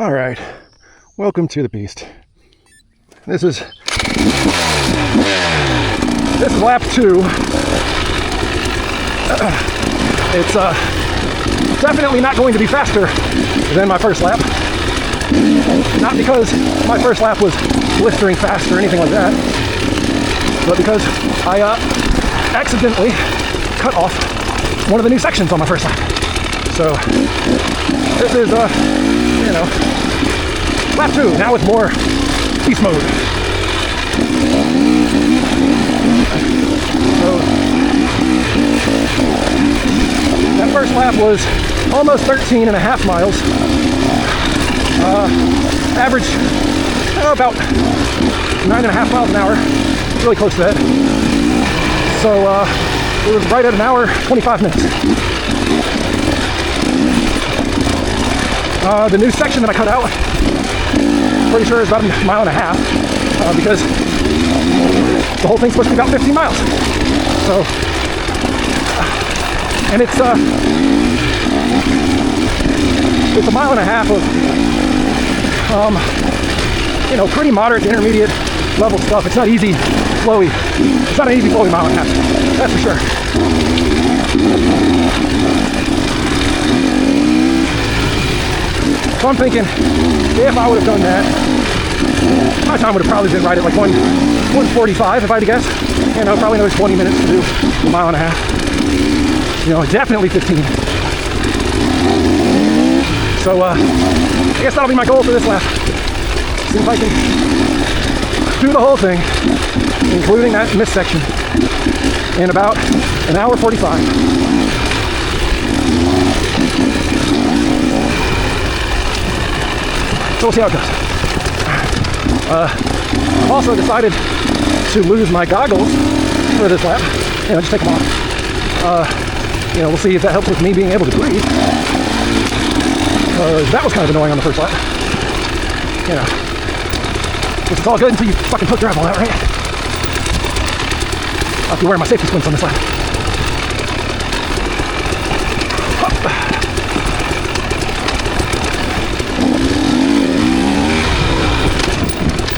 All right, welcome to the beast. This is lap 2. It's definitely not going to be faster than my first lap. Not because my first lap was blistering fast or anything like that, but because I accidentally cut off one of the new sections on my first lap. So this is lap 2, now with more beast mode. So that first lap was almost 13 and a half miles. Average about 9.5 miles an hour, really close to that. So it was right at an hour, 25 minutes. The new section that I cut out, pretty sure is about 1.5 miles, because the whole thing's supposed to be about 15 miles. So, and it's 1.5 miles of, pretty moderate to intermediate level stuff. It's not easy, flowy. It's not an easy flowy 1.5 miles, that's for sure. So I'm thinking, if I would have done that, my time would have probably been right at like 1:45 if I had to guess. Probably another 20 minutes to do 1.5 miles. Definitely 15. So I guess that'll be my goal for this lap. See if I can do the whole thing, including that missed section, in about an hour 45. So we'll see how it goes. I've also decided to lose my goggles for this lap. Just take them off. We'll see if that helps with me being able to breathe. That was kind of annoying on the first lap. It's all good until you fucking hook your eyeball out, right? I'll have to wear my safety splints on this lap.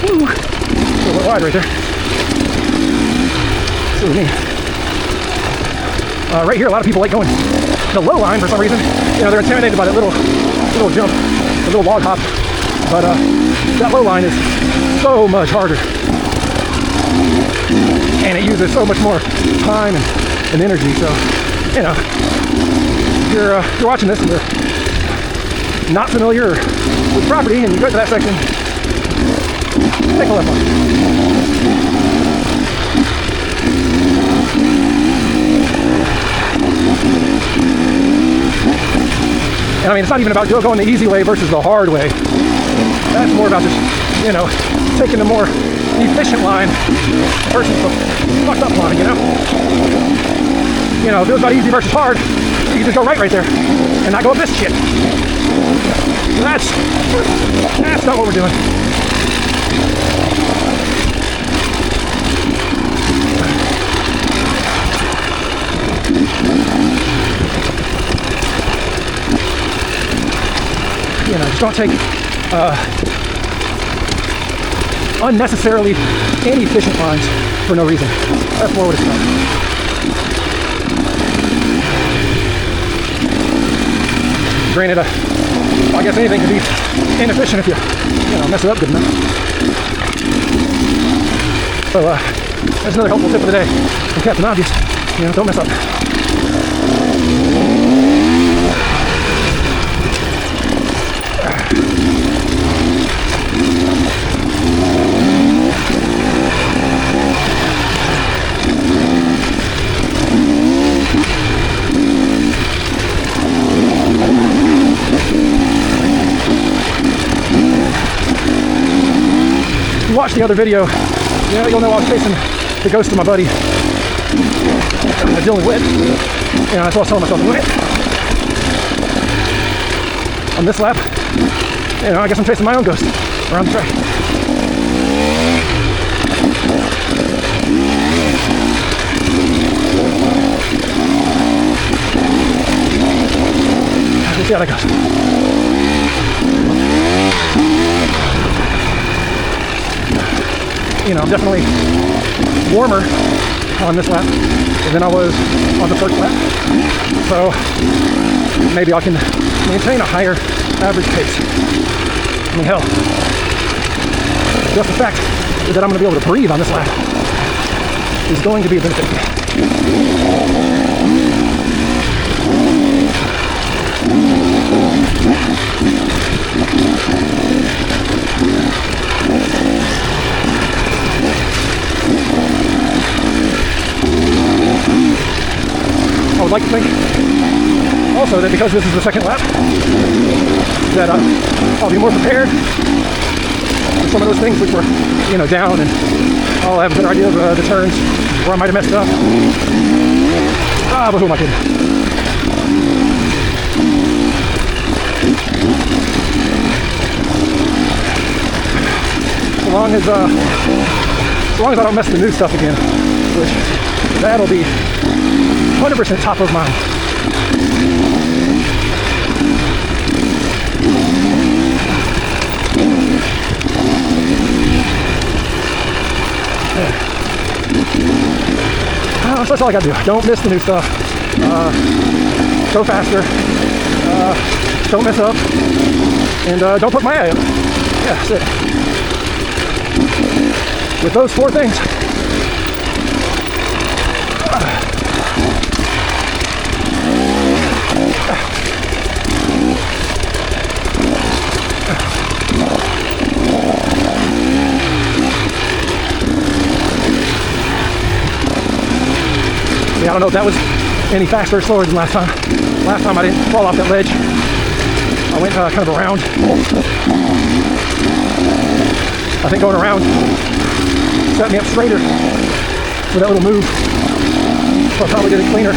Woo! A little wide right there. Silly me. Right here, a lot of people like going the low line for some reason. They're intimidated by that little jump, the little log hop. But that low line is so much harder, and it uses so much more time and energy. So, if you're watching this and you're not familiar with property and you go to that section, take a left line. And it's not even about going the easy way versus the hard way. That's more about just, taking the more efficient line versus the fucked up line, If it was about easy versus hard, you could just go right there and not go up this shit. That's not what we're doing. Just don't take unnecessarily inefficient lines for no reason. That's more what it's about. Granted, I guess anything can be inefficient if you mess it up good enough. So that's another helpful tip of the day from Captain Obvious. Don't mess up. Watch the other video, you'll know I was chasing the ghost of my buddy, Dylan Witt. That's what I was telling myself. On this lap, I guess I'm chasing my own ghost around the track. Let's see how that goes. I'm definitely warmer on this lap than I was on the first lap. So maybe I can maintain a higher average pace. I mean, hell, just the fact that I'm going to be able to breathe on this lap is going to be a benefit. I would like to think also that because this is the second lap, that I'll be more prepared for some of those things which were, down, and I'll have a better idea of the turns where I might have messed up. But who am I kidding? So long as I don't mess the new stuff again, which that'll be 100% top of mind. So that's all I gotta do. Don't miss the new stuff. Go faster. Don't mess up. And don't put my eye up. Yeah, that's it. With those 4 things, I don't know if that was any faster or slower than last time. Last time I didn't fall off that ledge. I went kind of around. I think going around set me up straighter for that little move. So I probably did it cleaner.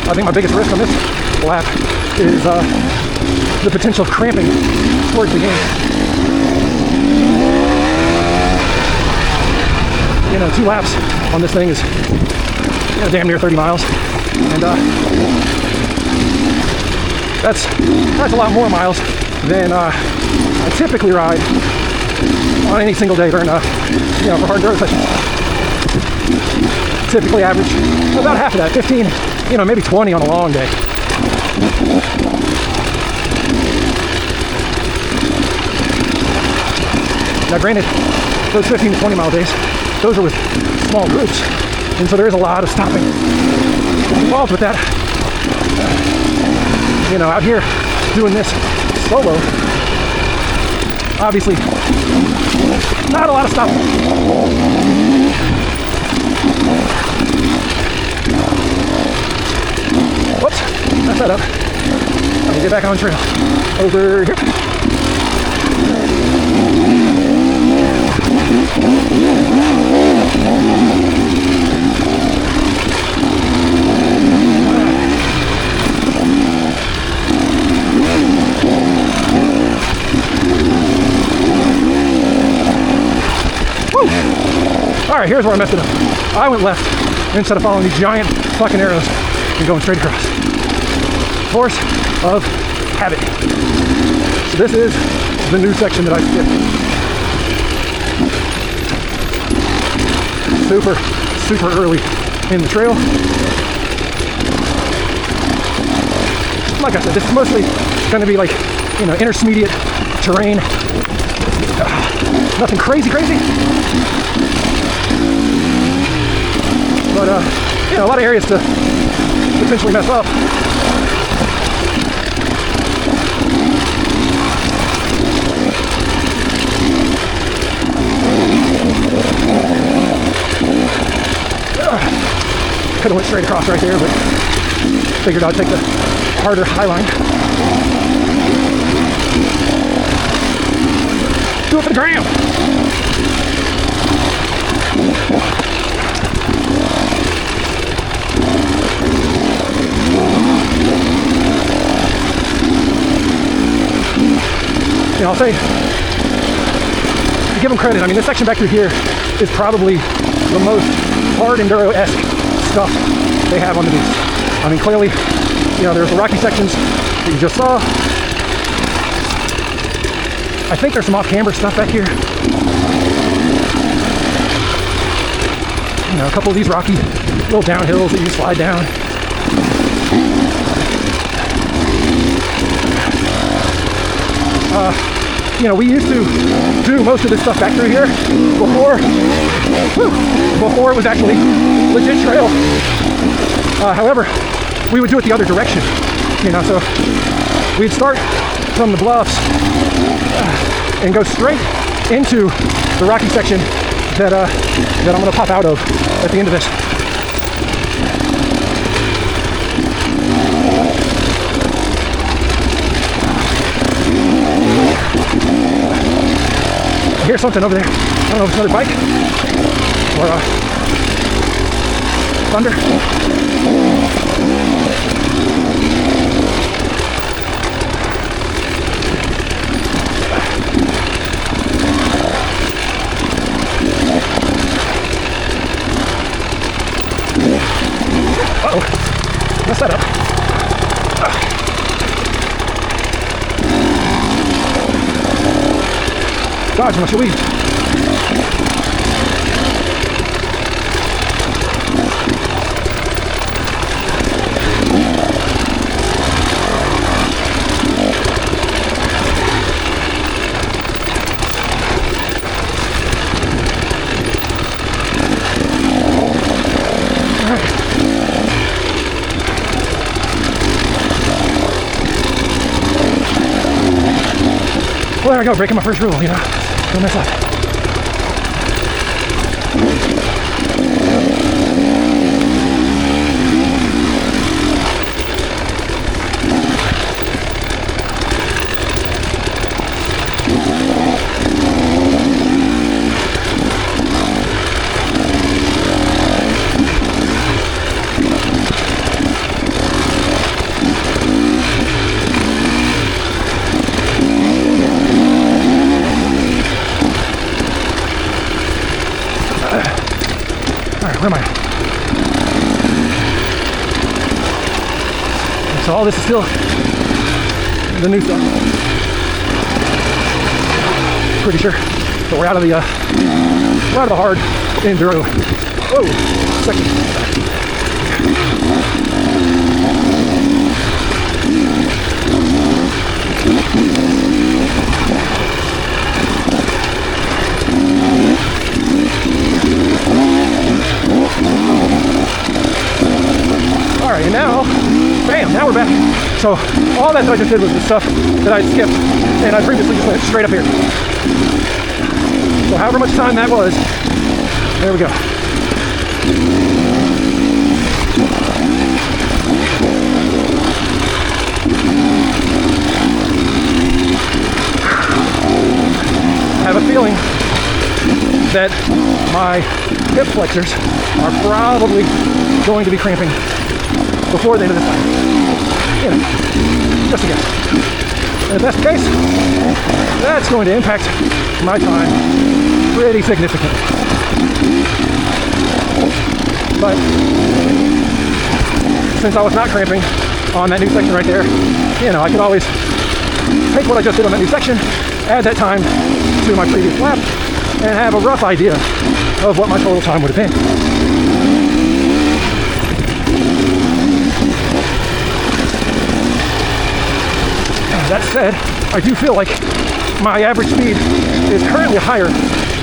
I think my biggest risk on this lap is the potential cramping towards the end. 2 laps on this thing is damn near 30 miles, and that's a lot more miles than I typically ride on any single day during for hard dirt sessions. Typically average about half of that, 15, maybe 20 on a long day. Now granted, those 15 to 20 mile days, those are with small groups, and so there is a lot of stopping involved with that. Out here doing this solo, obviously not a lot of stopping. Whoops, messed that up. Let me get back on trail. Over here. Woo! All right, here's where I messed it up. I went left instead of following these giant fucking arrows and going straight across. Force of habit. So this is the new section that I skipped. Super early in the trail. Like I said, this is mostly going to be like, intermediate terrain. Nothing crazy. But, a lot of areas to potentially mess up. Could have went straight across right there, but figured I'd take the harder high line. Do it for the gram. I'll say, to give them credit, I mean, this section back through here is probably the most hard enduro-esque stuff they have on the beast. I mean, clearly, there's the rocky sections that you just saw. I think there's some off-camber stuff back here. A couple of these rocky little downhills that you can slide down. We used to do most of this stuff back through here before it was actually legit trail. However, we would do it the other direction, so we'd start from the bluffs and go straight into the rocky section that I'm going to pop out of at the end of this. I hear something over there. I don't know if it's another bike or thunder. Uh-oh. Messed that up. Dodge much weed. Well, there I go, breaking my first rule, don't mess up. Where am I? So all this is still the new stuff. Pretty sure. But we're out of the hard enduro. Whoa, section. Alright, and now, bam, now we're back. So all that I just did was the stuff that I skipped, and I previously just went straight up here. So however much time that was, there we go. I have a feeling that my hip flexors are probably going to be cramping before the end of this time. Just a guess. And if that's the case, that's going to impact my time pretty significantly. But since I was not cramping on that new section right there, I could always take what I just did on that new section, add that time to my previous lap, and have a rough idea of what my total time would have been. That said, I do feel like my average speed is currently higher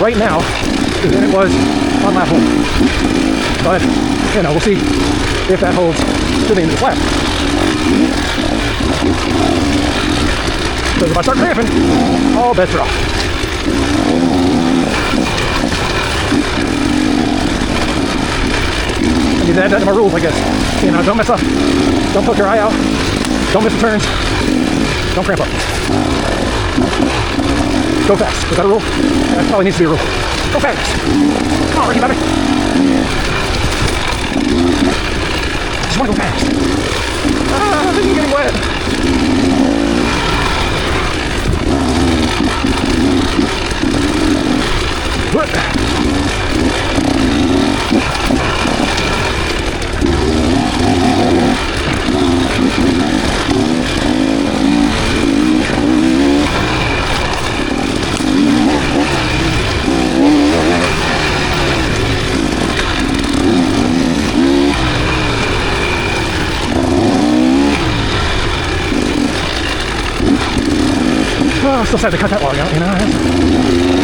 right now than it was on lap one. But, we'll see if that holds to the end of the lap. Because if I start cramping, all bets are off. I need to add that to my rules, I guess. Don't mess up. Don't poke your eye out. Don't miss the turns. Don't cramp up. Go fast. Is that a rule? That probably needs to be a rule. Go fast. Come on, Ricky, baby. Just want to go fast. I'm getting wet. I'm still sad to cut that log out, you know.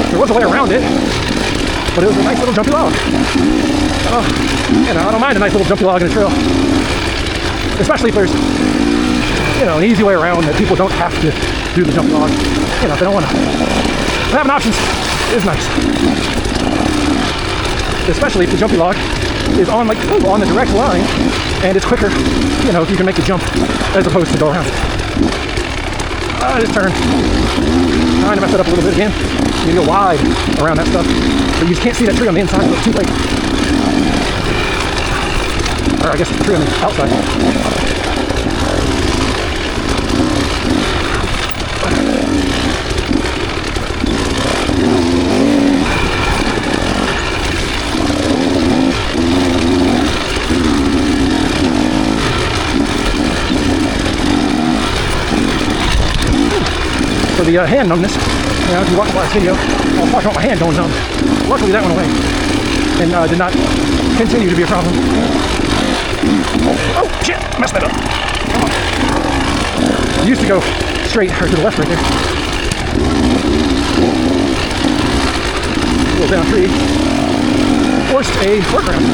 There was a way around it, but it was a nice little jumpy log. You know, I don't mind a nice little jumpy log in a trail. Especially if there's, you know, an easy way around that people don't have to do the jumpy log. You know, if they don't want to. Having options is nice. Especially if the jumpy log is on like on the direct line and it's quicker, you know, if you can make the jump as opposed to go around it. Just turn. Trying to mess it up a little bit again. You go wide around that stuff, but you can't see that tree on the inside, so it's too late. Or I guess it's the tree on the outside. For the hand numbness, you know, if you watched the last video, I was talking about my hand going numb. Luckily that went away and did not continue to be a problem. Oh shit, messed that up. Come on. I used to go straight or to the left right there. A little down tree. Forced a foreground.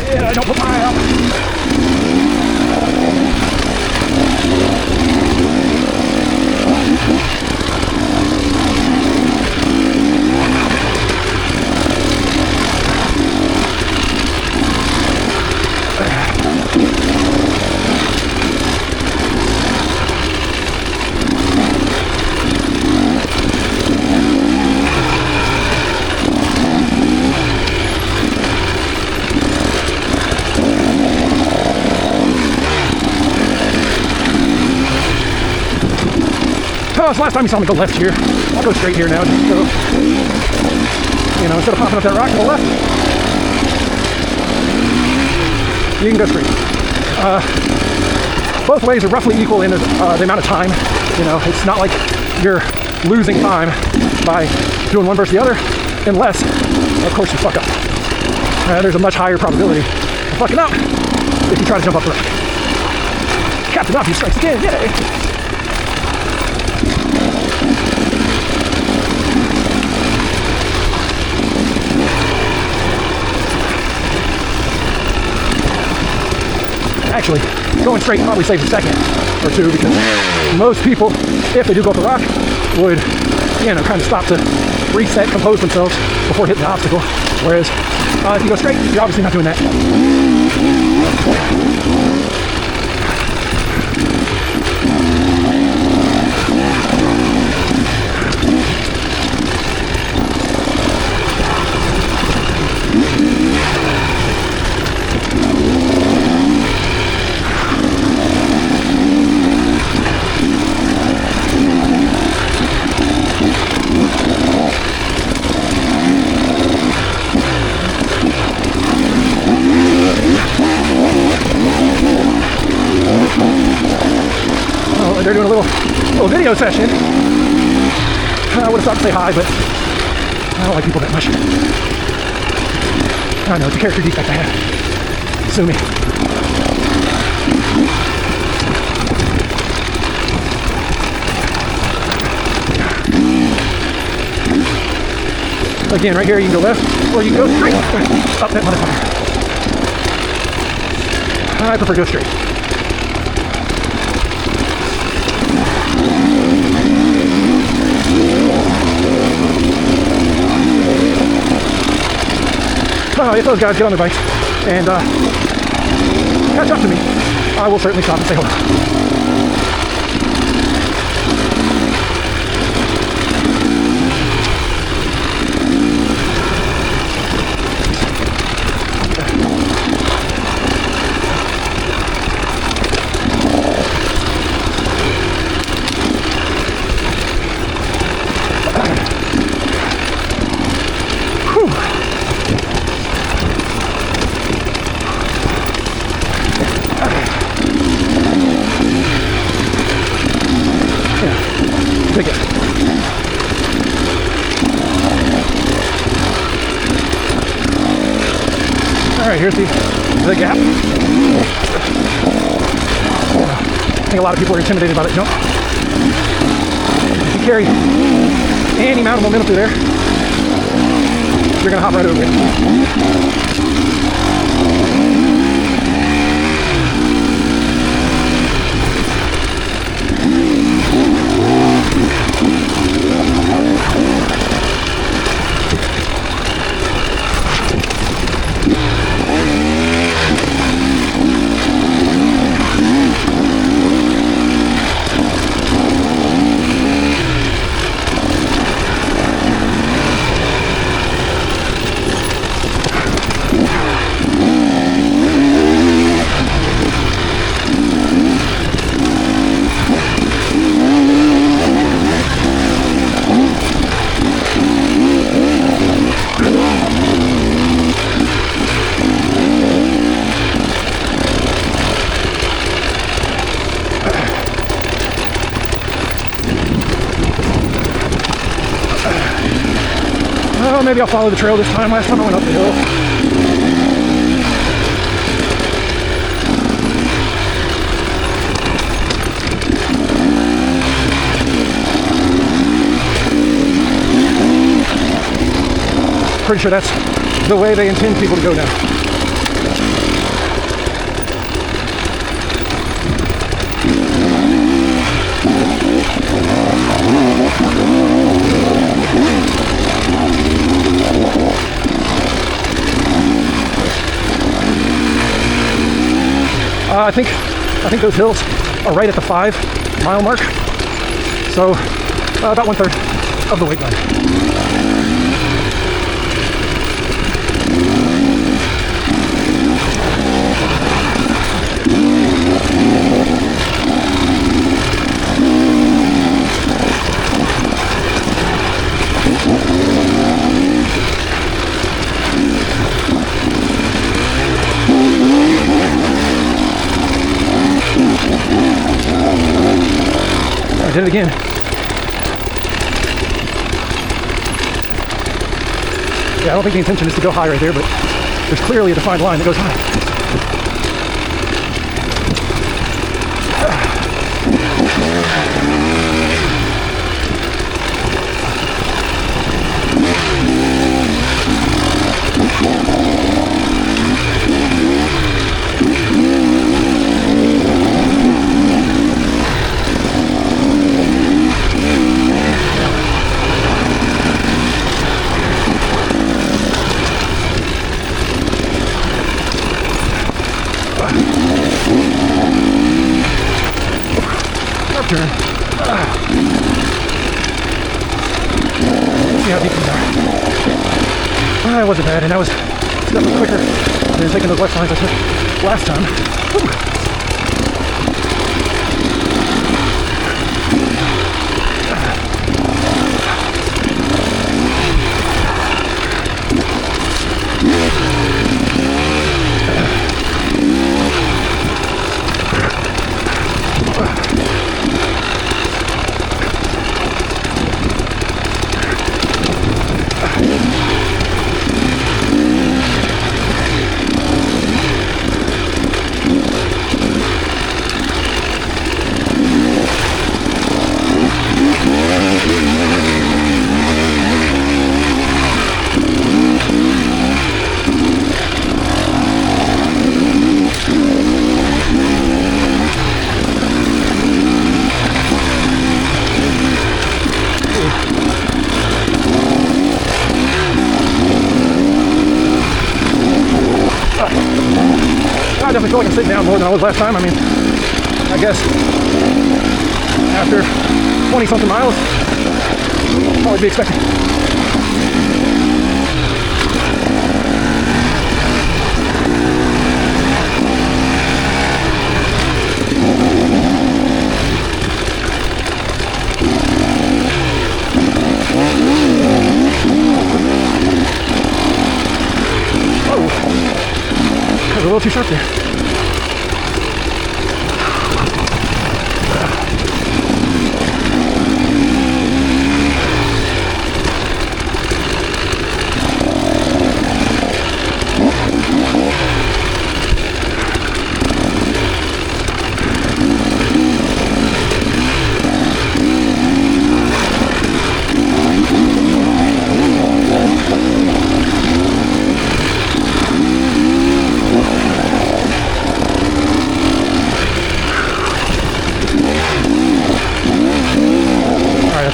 Yeah, don't put my eye out. Oh, it's the last time you saw me go left here. I'll go straight here now. Just go, you know, instead of popping up that rock to the left, you can go straight. Both ways are roughly equal in the amount of time. You know, it's not like you're losing time by doing one versus the other, unless, of course, you fuck up. There's a much higher probability of fucking up if you try to jump up the rock. Captain Obvious strikes again, yay! Actually, going straight probably saves a second or two because most people, if they do go up the rock, would, you know, kind of stop to reset, compose themselves before hitting the obstacle. Whereas if you go straight, you're obviously not doing that. They're doing a little video session. I would have stopped to say hi, but I don't like people that much. I know, it's a character defect I have. Sue me. Again, right here you can go left, or you can go straight. Stop that motherfucker. I prefer to go straight. If those guys get on their bikes and catch up to me, I will certainly stop and say hello. dig it. All right, here's the gap. I think a lot of people are intimidated by that jump. If you carry any amount of momentum through there, you're gonna hop right over it. Well, maybe I'll follow the trail this time. Last time I went up the hill. Pretty sure that's the way they intend people to go now. I think those hills are right at the 5 mile mark. So about 1/3 of the wait line. I did it again. Yeah, I don't think the intention is to go high right there, but there's clearly a defined line that goes high. Turn. Let's see how deep these are. It wasn't bad, and that was definitely quicker than taking those left lines I took last time. Whew. I definitely feel like I'm sitting down more than I was last time. I mean, I guess after 20 something miles, I'll probably be expecting. Oh, that was a little too sharp there.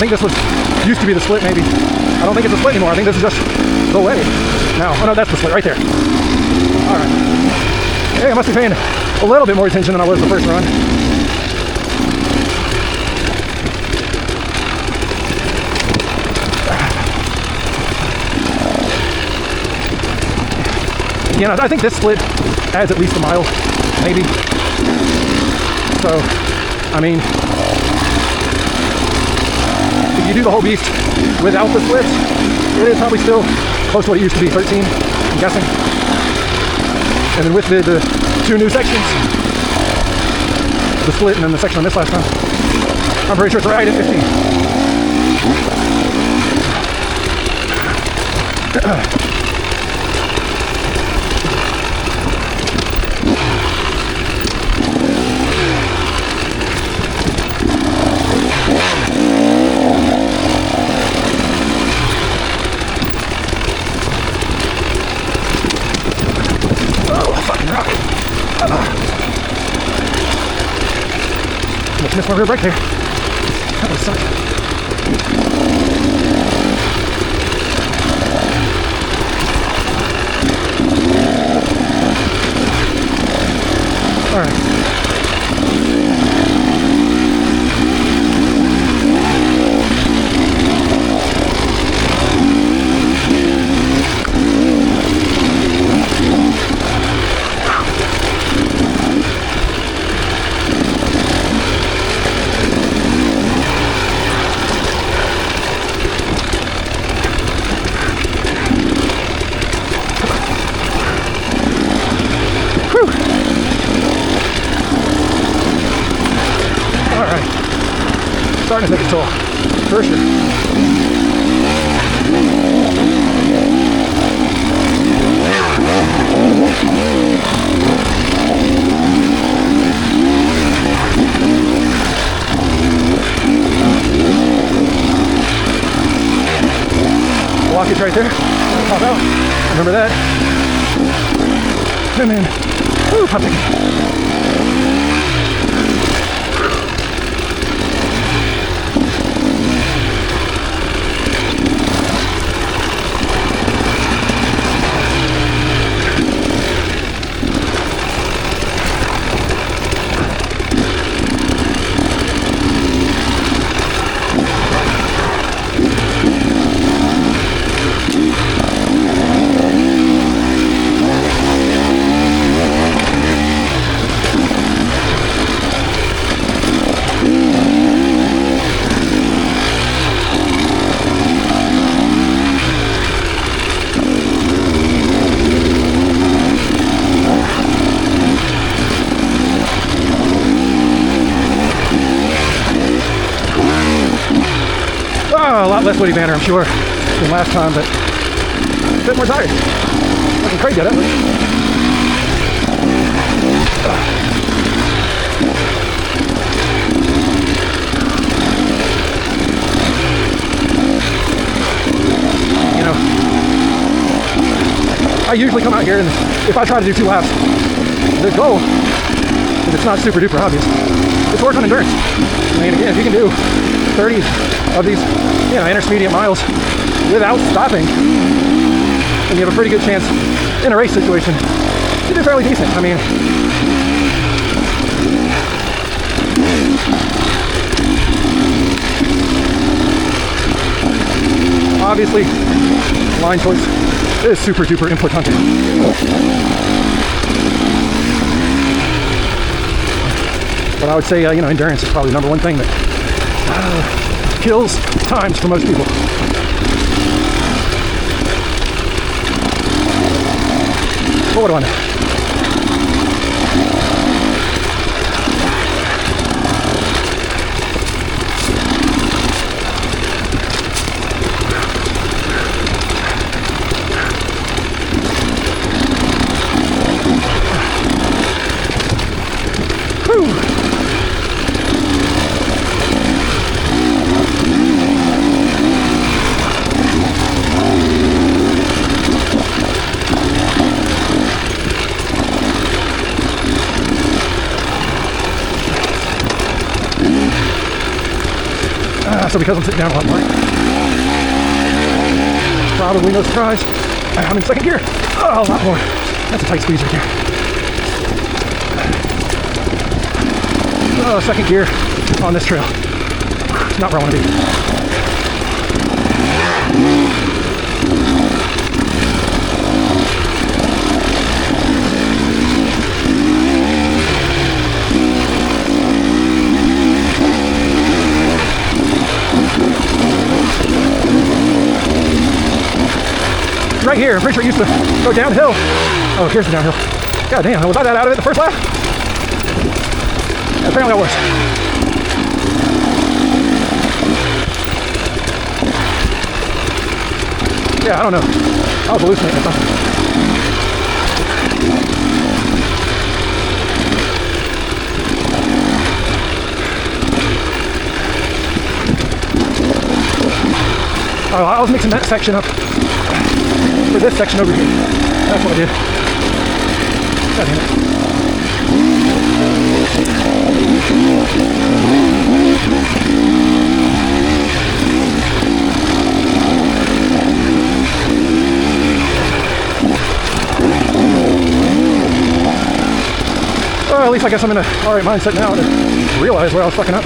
think this was used to be the split maybe. I don't think it's a split anymore. I think this is just the way now. Oh no, that's the split right there. All right. Hey, I must be paying a little bit more attention than I was the first run. You know, I think this split adds at least a mile, maybe. So, I mean, if you do the whole beast without the splits, it is probably still close to what it used to be, 13, I'm guessing. And then with the two new sections, the split and then the section I missed last time, I'm pretty sure it's right at 15. Missed my rear brake there. That would suck. All right. Starting to take a toll, for sure. Blockage right there. Pop out. Remember that. And then, woo, popping. A lot less woody banner, I'm sure, than last time, but a bit more tired. Looking crazy at it. You know, I usually come out here and if I try to do 2 laps, the goal, if it's not super duper obvious, is to work on endurance. I mean, again, if you can do 30 of these, you know, intermediate miles without stopping, and you have a pretty good chance in a race situation to do fairly decent. I mean, obviously, line choice is super duper input hunting. But I would say, you know, endurance is probably the number one thing that kills times for most people. But what do I know? Also because I'm sitting down a lot more. Probably no surprise. I'm in second gear. Oh, a lot more. That's a tight squeeze right there. Oh, second gear on this trail. It's not where I want to be. Right here, I'm pretty sure it used to go downhill. Oh, here's the downhill. God damn, was I that out of it the first lap? Apparently I was. Yeah, I don't know. I was hallucinating or something. Oh, I was mixing that section up for this section over here. That's what I did. God damn it. Well, at least I guess I'm in a alright mindset now to realize where I was fucking up.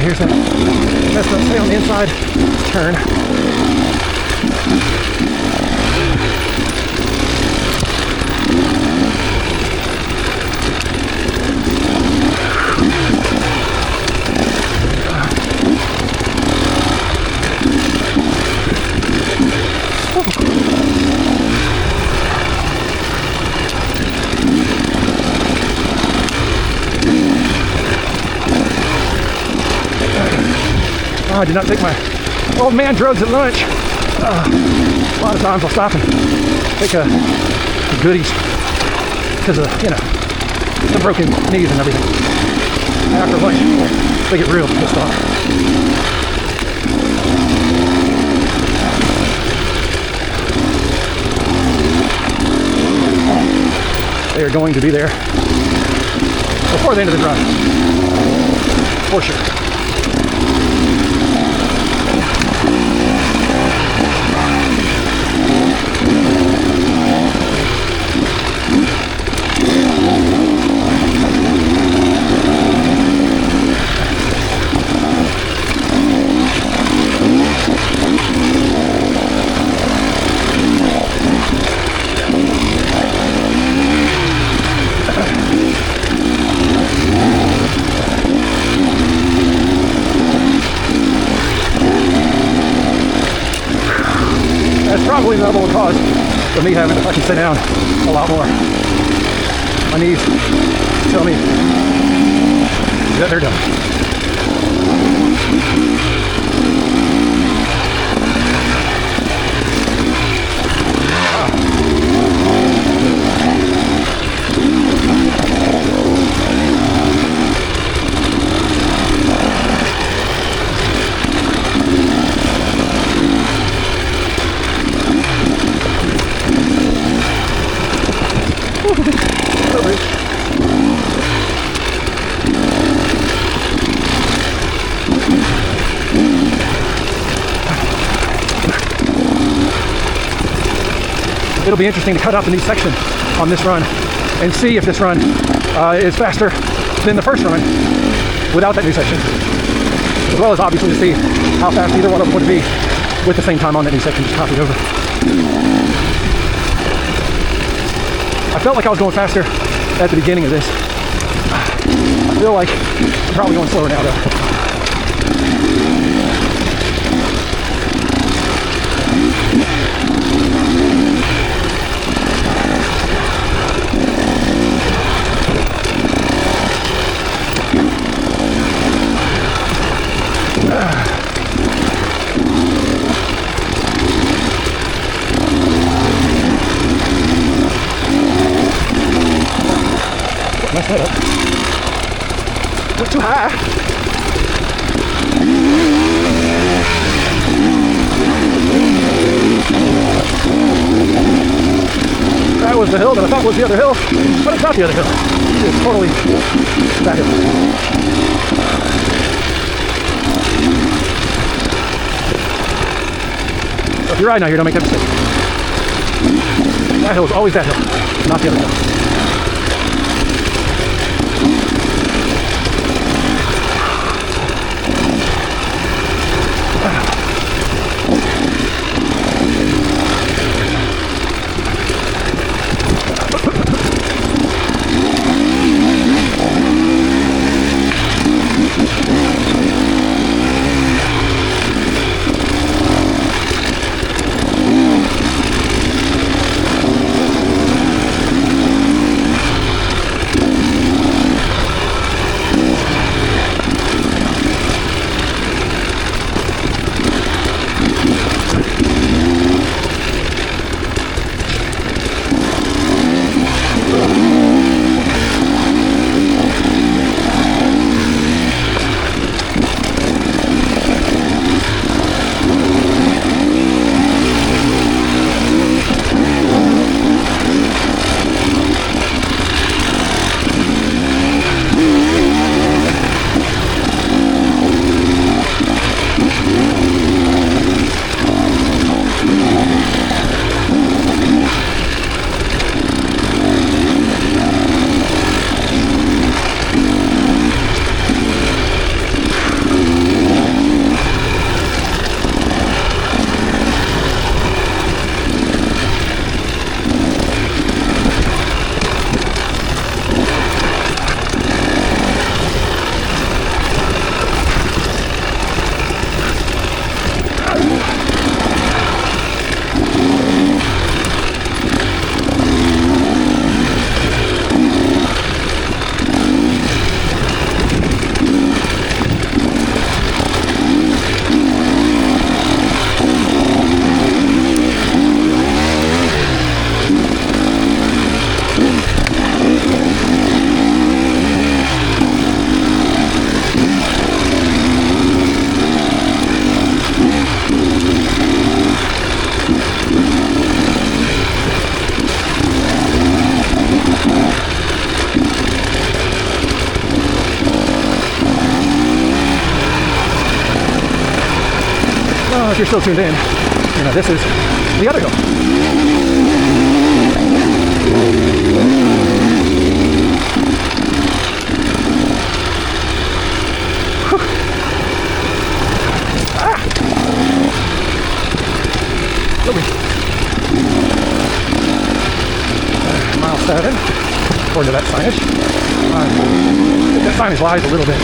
Here's that messed up, stay on the inside, turn. Oh, I did not take my old man drugs at lunch. A lot of times I'll stop and take the goodies because of, you know, the broken knees and everything. After lunch, they get real pissed off. They are going to be there before the end of the drive, for sure. That's probably the number one cause of me having to fucking sit down a lot more. My knees tell me that they're done. it'll be interesting to cut out the new section on this run and see if this run is faster than the first run without that new section, as well as obviously to see how fast either one of them would be with the same time on that new section just copied over. I felt like I was going faster at the beginning of this. I feel like I'm probably going slower now though. Mess that up. Went too high. That was the hill that I thought was the other hill, but it's not the other hill. It's totally that hill. So if you're riding out here, don't make that mistake. That hill is always that hill, not the other hill. If you're still tuned in, you know, this is the other hill. Mile 7, according to that signage. That signage lies a little bit.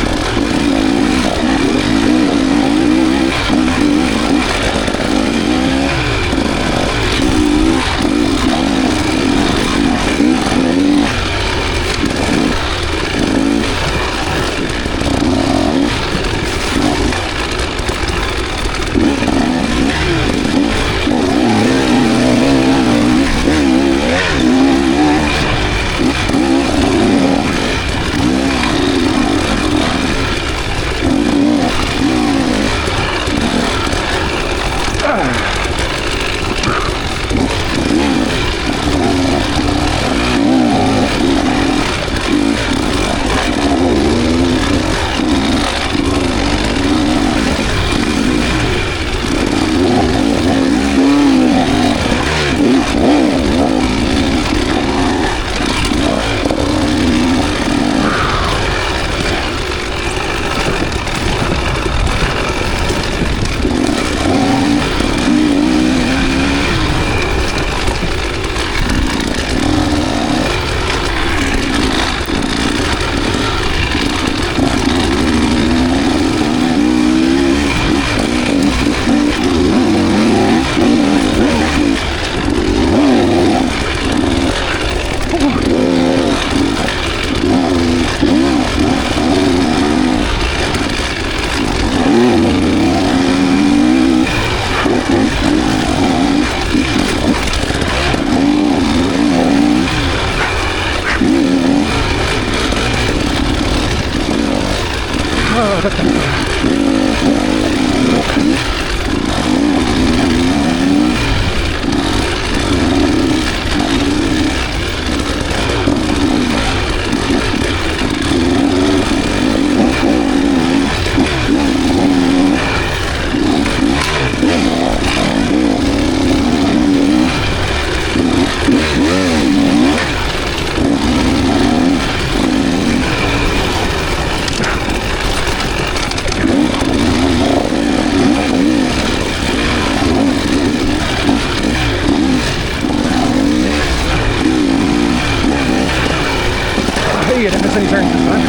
any turns this time.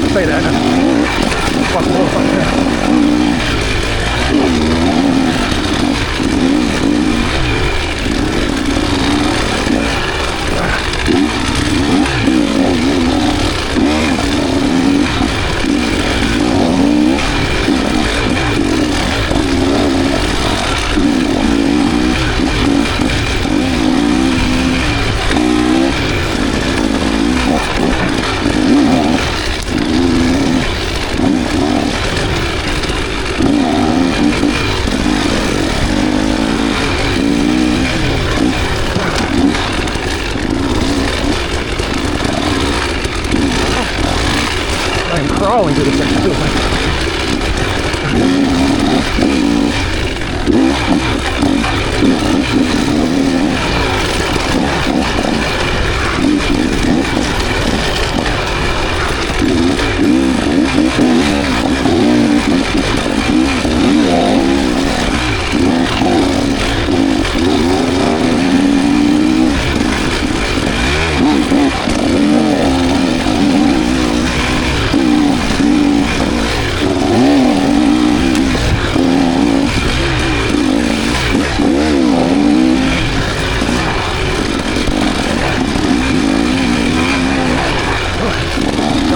Let's say that. Watch the little fucking there. Crawling through this section, feels like.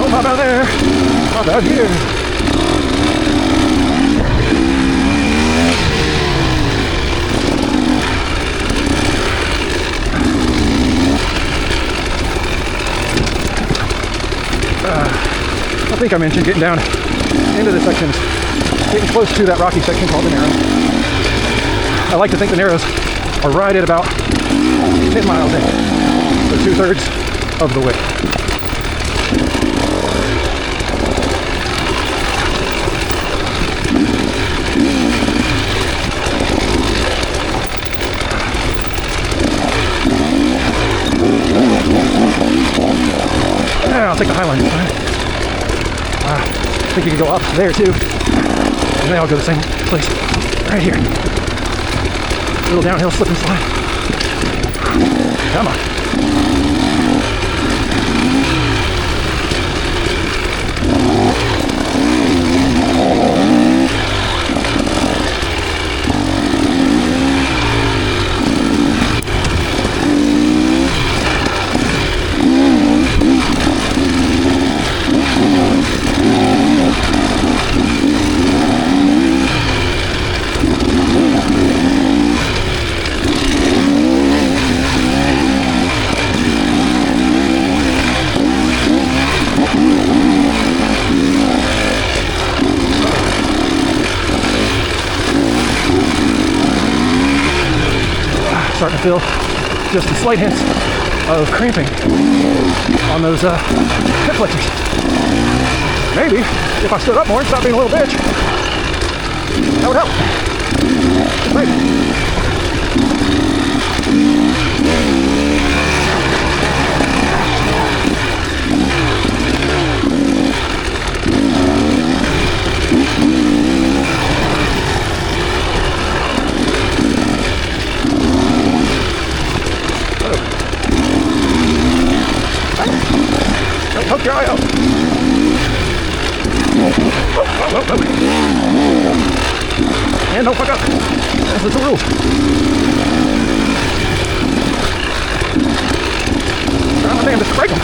Pop out there, pop out here. I think I mentioned getting down into the sections, getting close to that rocky section called the Narrows. I like to think the Narrows are right at about 10 miles in, so 2/3 of the way. I'll take the high line this time. I think you can go up there too. And they all go the same place. Right here. Little downhill slip and slide. Come on. Starting to feel just the slight hints of cramping on those hip flexors. Maybe if I stood up more and stopped being a little bitch, that would help. Maybe. Hook your eye out. Oh. And don't fuck up. That's the rules. Oh damn, just break them.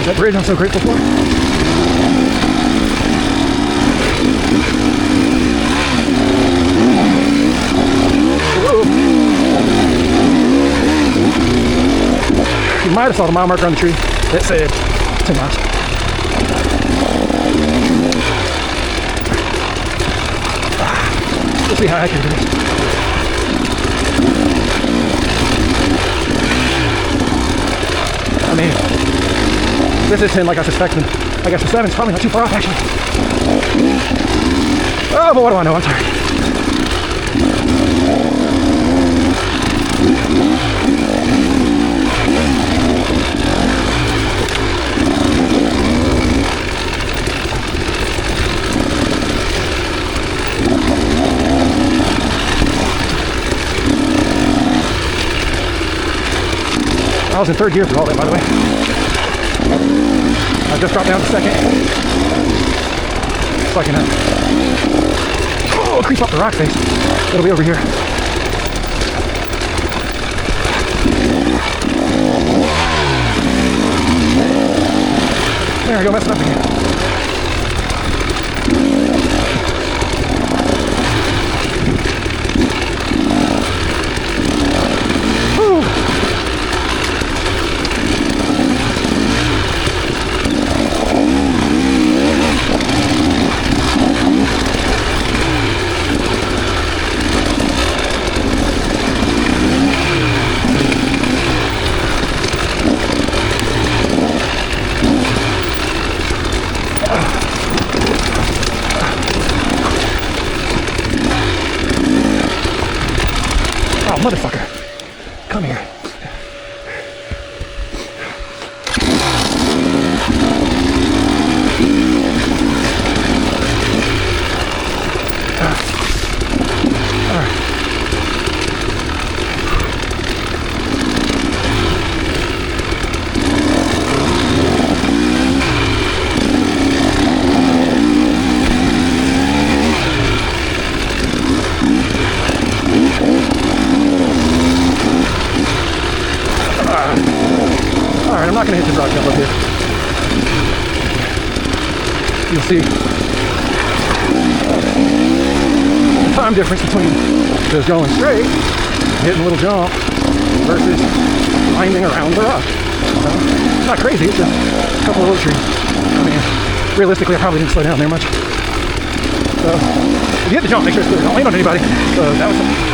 That bridge I'm so grateful for. Whoa. You might have saw the mile marker on the tree that said 10 miles. Let's see how accurate it is. I mean, this is 10 like I suspected. I guess the 7's probably not too far off actually. Oh, but what do I know? I'm tired. was in third gear through all that, by the way. I just dropped down to second. So I can creep up the rock face. It'll be over here. There I go, messing up again. Whew. Oh, motherfucker. Come here. All right. Alright, I'm not going to hit the rock jump up here. You'll see the time difference between just going straight, hitting a little jump, versus winding around the rock. It's not crazy, it's just a couple of little trees. I mean, realistically, I probably didn't slow down there much. So, if you hit the jump, make sure it's clear. Don't land on anybody. So, that was something.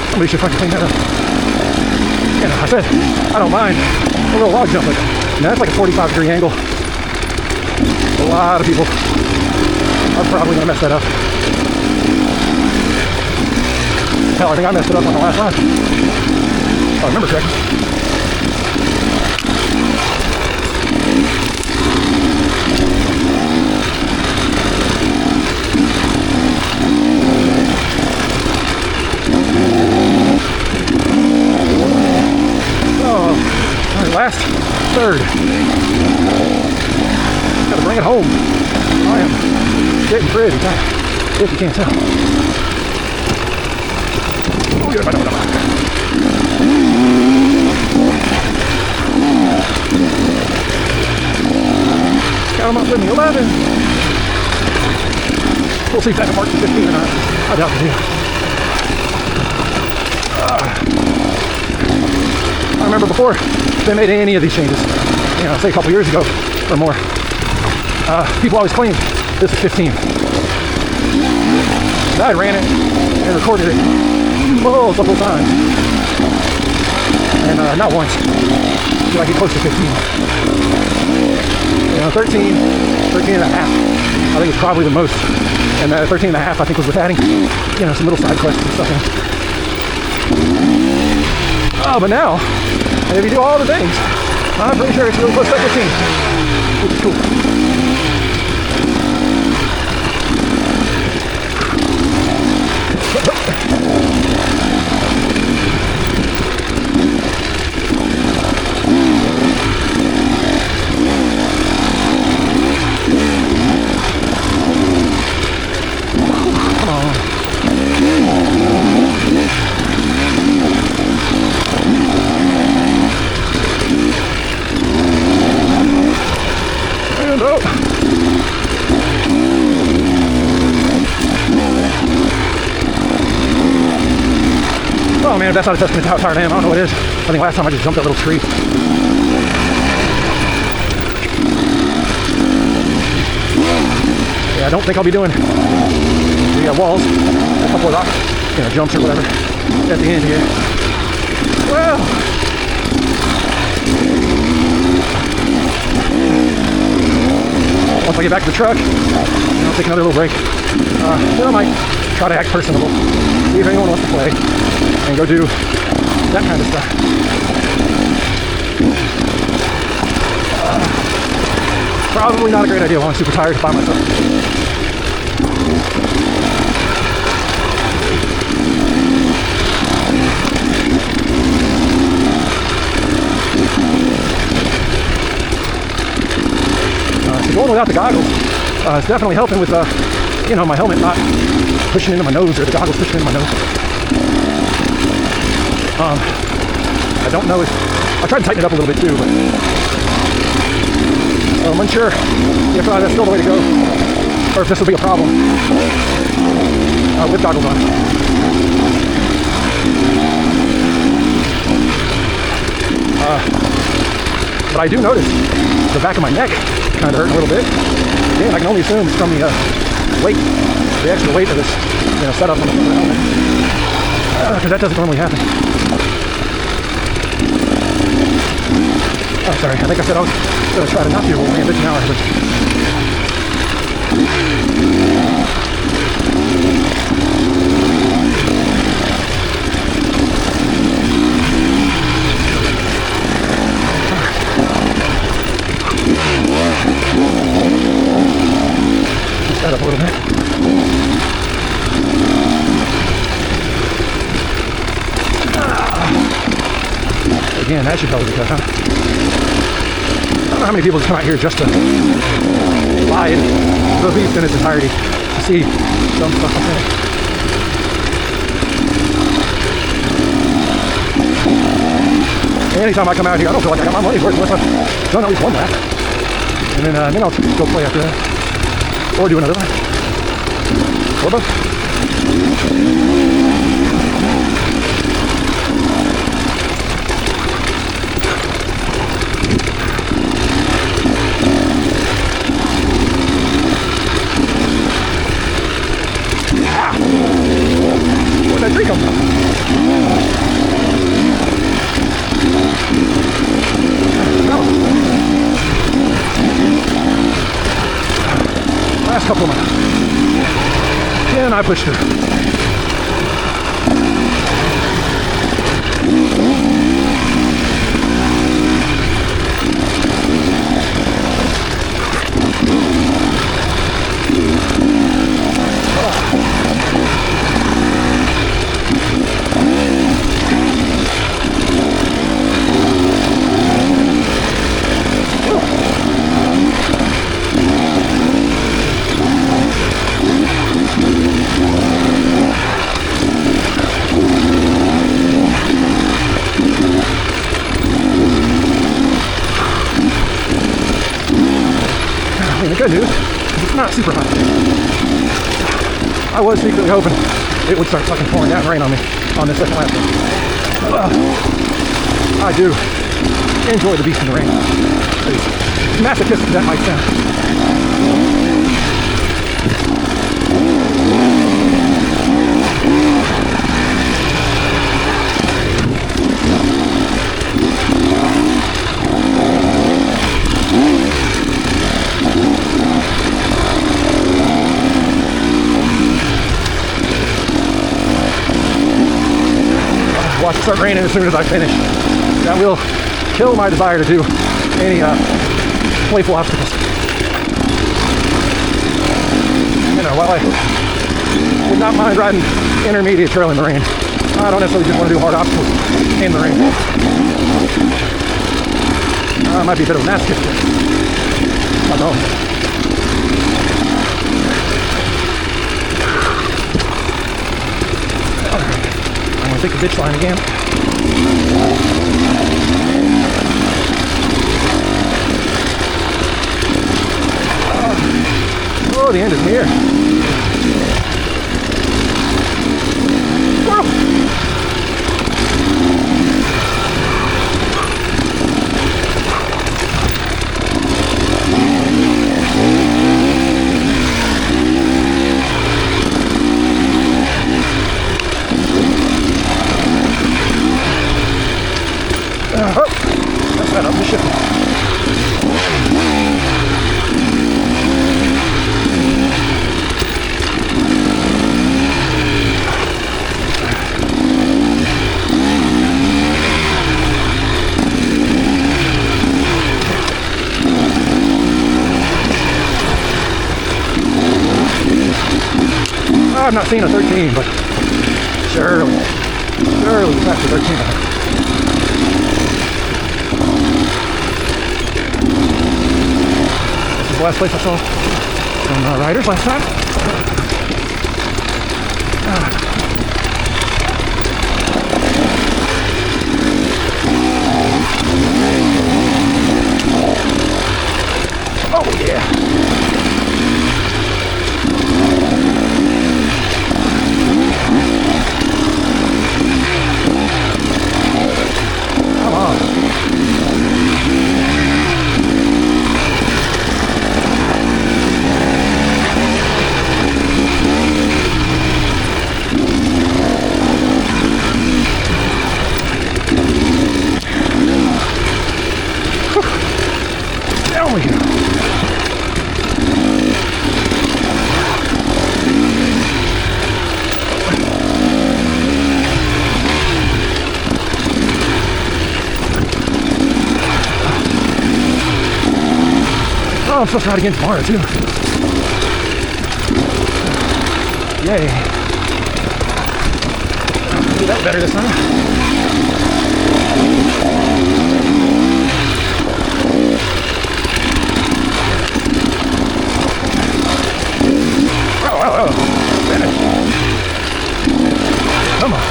Somebody should fucking clean that up. You know, I said, I don't mind a little log jump, but that's like a 45-degree angle. A lot of people are probably gonna mess that up. Hell, I think I messed it up on the last run. If I remember correctly. Last third. Gotta bring it home. I am getting pretty tired, if you can't tell. Oh, yeah, count them up with me, 11. We'll see if that can mark to 15 or not. I doubt it. I remember before they made any of these changes, you know, say a couple years ago or more, people always claimed this is 15. I ran it and recorded it multiple times, and not once did I get close to 15. You know, 13 and a half, I think it's probably the most, and 13 and a half I think was with adding, you know, some little side quests and stuff in. Oh, but now, if you do all the things, I'm pretty sure it's really close to 15, which is cool. Come on. And up. Oh man, if that's not a testament to how tired I am, I don't know what is. I think last time I just jumped that little tree. Yeah, I don't think I'll be doing the walls, a couple of rock, you know, jumps or whatever at the end here. Well, once I get back to the truck, I'll take another little break. Then I might try to act personable, see if anyone wants to play, and go do that kind of stuff. Probably not a great idea while I'm super tired by myself. So going without the goggles is definitely helping with, my helmet not pushing into my nose or the goggles pushing into my nose. I don't know if I tried to tighten it up a little bit too, but I'm unsure if that's still the way to go, or if this will be a problem with goggles on. But I do notice the back of my neck kind of hurting a little bit. Again, I can only assume it's from the weight, the extra weight of this, setup on the helmet, because that doesn't normally happen. Oh, sorry. I think I said I was going to try to not do what man bitch now. Set up a little bit. Again, that should probably be good, huh? I don't know how many people just come out here just to fly the beast in its entirety to see some stuff like that. Anytime I come out here, I don't feel like I got my money's worth unless I've done at least one lap. And then I'll go play after that. Or do another lap. Or both. Where'd that tree come from? Last couple of miles. And I pushed through. The good news is it's not super hot. I was secretly hoping it would start fucking pouring down rain on me on this second lap. I do enjoy the beast in the rain. As masochistic as that might sound. Watch it start raining as soon as I finish. That will kill my desire to do any playful obstacles. While I would not mind riding intermediate trail in the rain, I don't necessarily just want to do hard obstacles in the rain. I might be a bit of a masochist. I don't know. I'm gonna take a ditch line again. Oh, the end is near. Whoa. That's that up the ship. I'm not seeing a 13, but surely past the 13. This is the last place I saw some riders last time. Oh yeah. Come on. Down we go. Oh, I'm supposed to ride again tomorrow too. Yay. Do that better this time. Oh. Finish. Come on.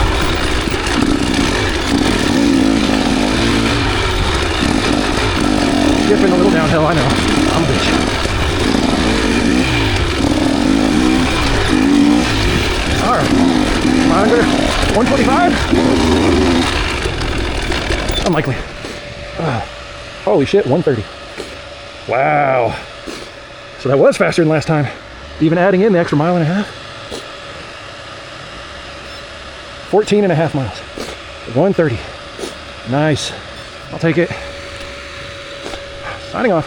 Skipping a little downhill, I know. I'm a bitch. Alright. Under 125? Unlikely. Holy shit, 130. Wow. So that was faster than last time. Even adding in the extra mile and a half. 14 and a half miles. 130. Nice. I'll take it. Signing off.